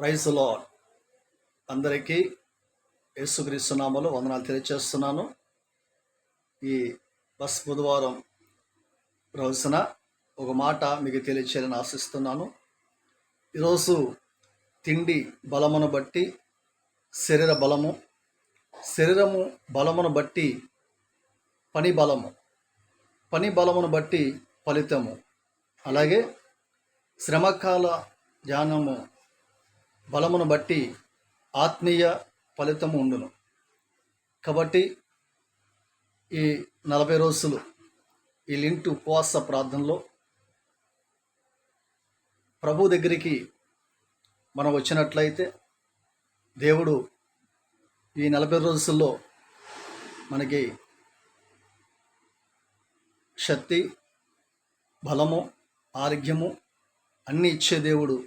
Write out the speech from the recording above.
Praise the lord. అందరికీ యేసుక్రీస్తు నామములో వందనాలు తెలియజేస్తున్నాను. ఈ బుధవారం రోజున ఒక మాట మీకు తెలియచేయాలని ఆశిస్తున్నాను. ఈరోజు తిండి బలమును బట్టి శరీర బలము, శరీరము బలమును బట్టి పని బలము, పని బలమును బట్టి ఫలితము, అలాగే శ్రమకాల ధ్యానము బలమును బట్టి ఆత్మీయ ఫలితము ఉండును. కాబట్టి ఈ 40 రోజులు ఈ లింటు ఉపవాస ప్రార్థనలో ప్రభు దగ్గరికి మనం వచ్చినట్లయితే దేవుడు ఈ 40 రోజుల్లో మనకి శక్తి, బలము, ఆరోగ్యము అన్నీ ఇచ్చే దేవుడు